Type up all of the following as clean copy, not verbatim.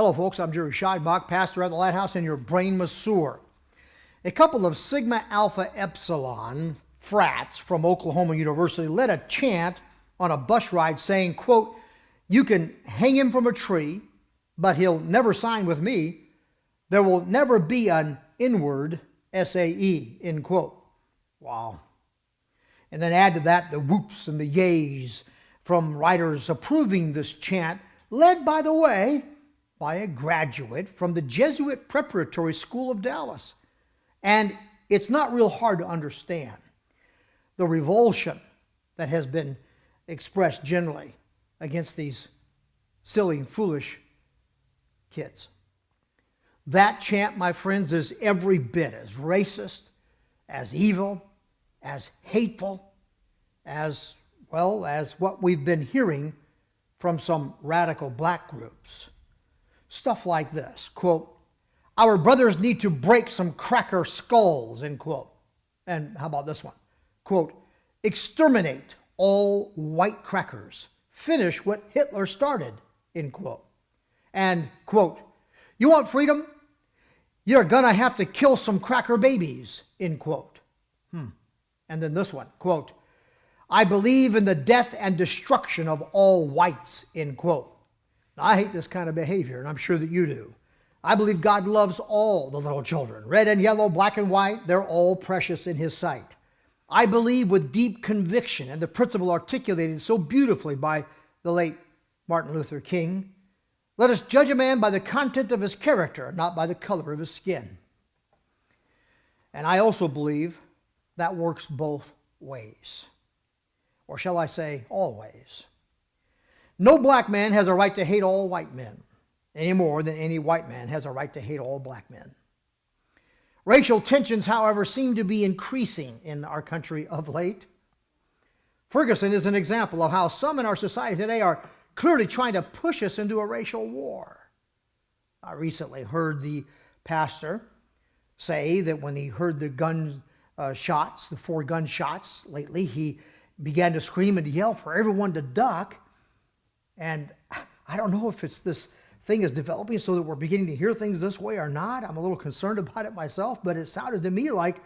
Hello folks, I'm Jerry Scheidbach, pastor at the Lighthouse and your brain masseur. A couple of Sigma Alpha Epsilon frats from Oklahoma University led a chant on a bus ride saying, quote, "You can hang him from a tree, but he'll never sign with me. There will never be an inward SAE," end quote. Wow. And then add to that the whoops and the yays from writers approving this chant, led, by the way, by a graduate from the Jesuit Preparatory School of Dallas. And it's not real hard to understand the revulsion that has been expressed generally against these silly and foolish kids. That chant, my friends, is every bit as racist, as evil, as hateful, as well as what we've been hearing from some radical black groups. Stuff like this, quote, "Our brothers need to break some cracker skulls," end quote. And how about this one? Quote, "Exterminate all white crackers. Finish what Hitler started," end quote. And quote, "You want freedom? You're gonna have to kill some cracker babies," end quote. And then this one, quote, "I believe in the death and destruction of all whites," end quote. Now, I hate this kind of behavior, and I'm sure that you do. I believe God loves all the little children. Red and yellow, black and white, they're all precious in His sight. I believe with deep conviction, and the principle articulated so beautifully by the late Martin Luther King, let us judge a man by the content of his character, not by the color of his skin. And I also believe that works both ways. Or shall I say, always. No black man has a right to hate all white men, any more than any white man has a right to hate all black men. Racial tensions, however, seem to be increasing in our country of late. Ferguson is an example of how some in our society today are clearly trying to push us into a racial war. I recently heard the pastor say that when he heard the gun shots, the 4 gunshots lately, he began to scream and to yell for everyone to duck. And I don't know if it's this thing is developing so that we're beginning to hear things this way or not. I'm a little concerned about it myself, but it sounded to me like,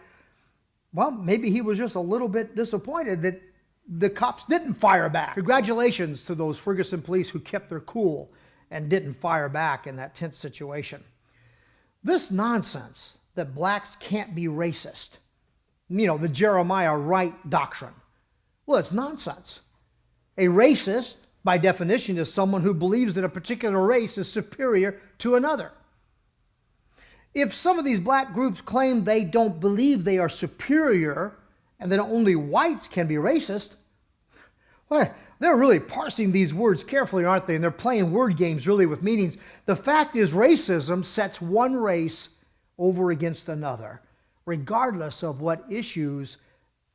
well, maybe he was just a little bit disappointed that the cops didn't fire back. Congratulations to those Ferguson police who kept their cool and didn't fire back in that tense situation. This nonsense that blacks can't be racist, the Jeremiah Wright doctrine, well, it's nonsense. A racist, by definition, is someone who believes that a particular race is superior to another. If some of these black groups claim they don't believe they are superior and that only whites can be racist, well, they're really parsing these words carefully, aren't they? And they're playing word games really with meanings. The fact is, racism sets one race over against another, regardless of what issues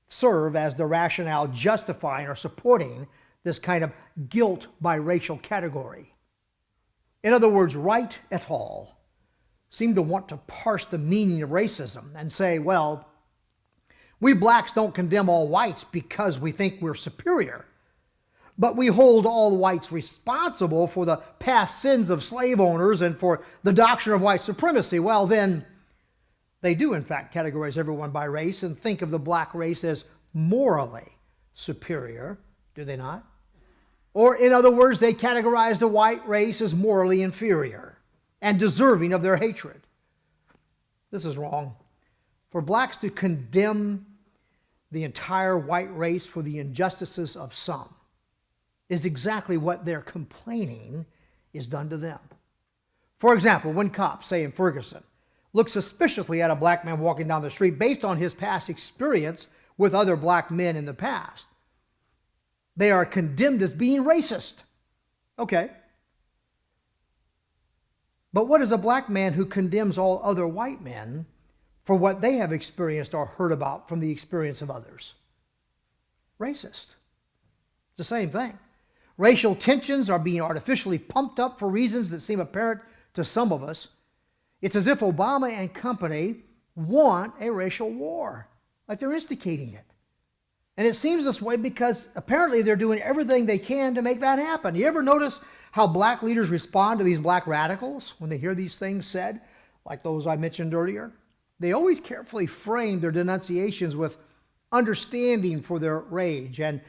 serve as the rationale justifying or supporting this kind of guilt by racial category. In other words, Wright et al. Seem to want to parse the meaning of racism and say, well, we blacks don't condemn all whites because we think we're superior, but we hold all whites responsible for the past sins of slave owners and for the doctrine of white supremacy. Well, then, they do in fact categorize everyone by race and think of the black race as morally superior, do they not? Or in other words, they categorize the white race as morally inferior and deserving of their hatred. This is wrong. For blacks to condemn the entire white race for the injustices of some is exactly what they're complaining is done to them. For example, when cops, say in Ferguson, look suspiciously at a black man walking down the street based on his past experience with other black men in the past, they are condemned as being racist. Okay. But what is a black man who condemns all other white men for what they have experienced or heard about from the experience of others? Racist. It's the same thing. Racial tensions are being artificially pumped up for reasons that seem apparent to some of us. It's as if Obama and company want a racial war, like they're instigating it. And it seems this way because apparently they're doing everything they can to make that happen. You ever notice how black leaders respond to these black radicals when they hear these things said, like those I mentioned earlier? They always carefully frame their denunciations with understanding for their rage, and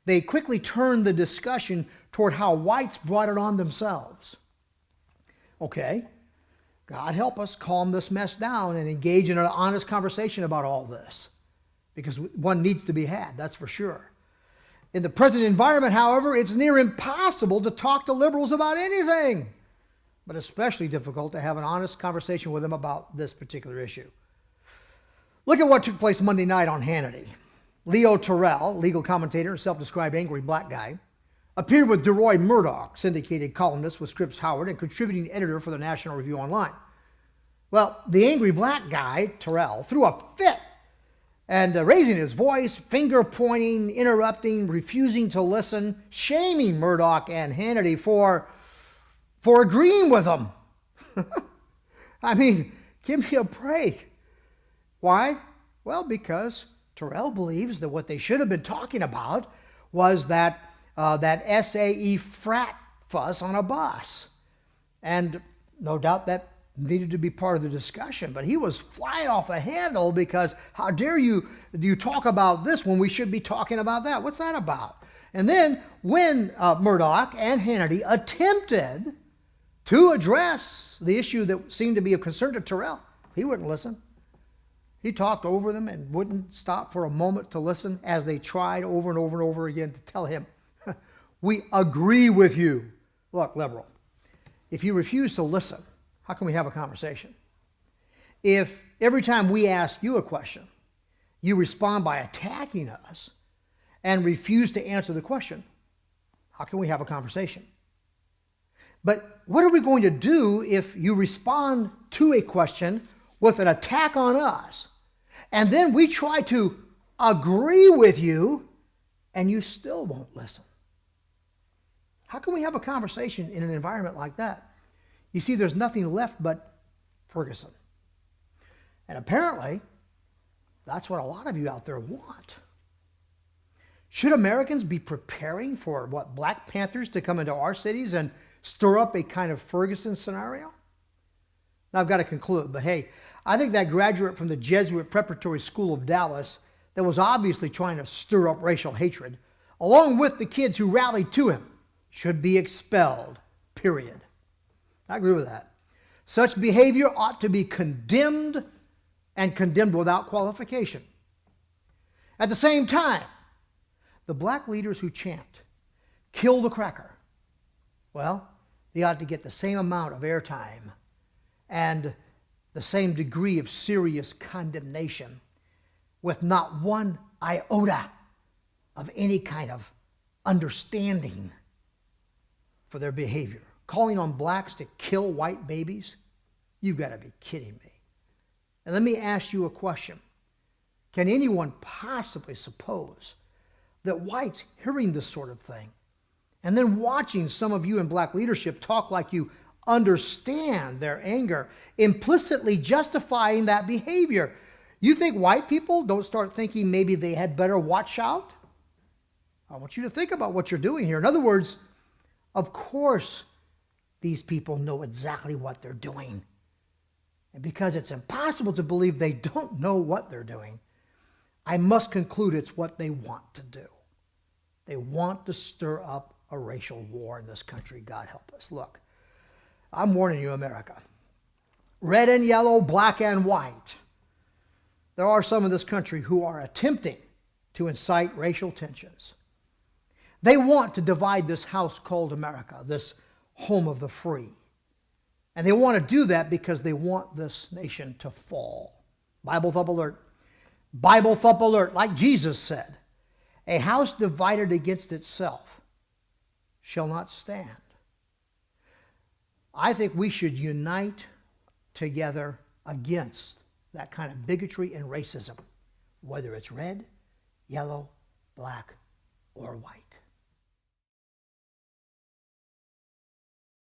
they quickly turn the discussion toward how whites brought it on themselves. Okay, God help us calm this mess down and engage in an honest conversation about all this, because one needs to be had, that's for sure. In the present environment, however, it's near impossible to talk to liberals about anything, but especially difficult to have an honest conversation with them about this particular issue. Look at what took place Monday night on Hannity. Leo Terrell, legal commentator and self-described angry black guy, appeared with DeRoy Murdoch, syndicated columnist with Scripps Howard and contributing editor for the National Review Online. Well, the angry black guy, Terrell, threw a fit and raising his voice, finger pointing, interrupting, refusing to listen, shaming Murdoch and Hannity for agreeing with him. I mean, give me a break. Why? Well, because Terrell believes that what they should have been talking about was that SAE frat fuss on a bus. And no doubt that needed to be part of the discussion, but he was flying off the handle because how dare you talk about this when we should be talking about that? What's that about? And then when Murdoch and Hannity attempted to address the issue that seemed to be of concern to Terrell, he wouldn't listen. He talked over them and wouldn't stop for a moment to listen as they tried over and over and over again to tell him, we agree with you. Look, liberal, if you refuse to listen, how can we have a conversation? If every time we ask you a question, you respond by attacking us and refuse to answer the question, how can we have a conversation? But what are we going to do if you respond to a question with an attack on us, and then we try to agree with you and you still won't listen? How can we have a conversation in an environment like that? You see, there's nothing left but Ferguson. And apparently, that's what a lot of you out there want. Should Americans be preparing for what, Black Panthers to come into our cities and stir up a kind of Ferguson scenario? Now, I've got to conclude, but hey, I think that graduate from the Jesuit Preparatory School of Dallas that was obviously trying to stir up racial hatred, along with the kids who rallied to him, should be expelled, period. I agree with that. Such behavior ought to be condemned, and condemned without qualification. At the same time, the black leaders who chant, kill the cracker, well, they ought to get the same amount of airtime and the same degree of serious condemnation, with not one iota of any kind of understanding for their behavior. Calling on blacks to kill white babies? You've got to be kidding me. And let me ask you a question. Can anyone possibly suppose that whites hearing this sort of thing and then watching some of you in black leadership talk like you understand their anger, implicitly justifying that behavior, you think white people don't start thinking maybe they had better watch out? I want you to think about what you're doing here. In other words, of course, these people know exactly what they're doing. And because it's impossible to believe they don't know what they're doing, I must conclude it's what they want to do. They want to stir up a racial war in this country. God help us. Look, I'm warning you, America. Red and yellow, black and white. There are some in this country who are attempting to incite racial tensions. They want to divide this house called America, this home of the free. And they want to do that because they want this nation to fall. Bible thump alert. Bible thump alert. Like Jesus said, a house divided against itself shall not stand. I think we should unite together against that kind of bigotry and racism, whether it's red, yellow, black, or white.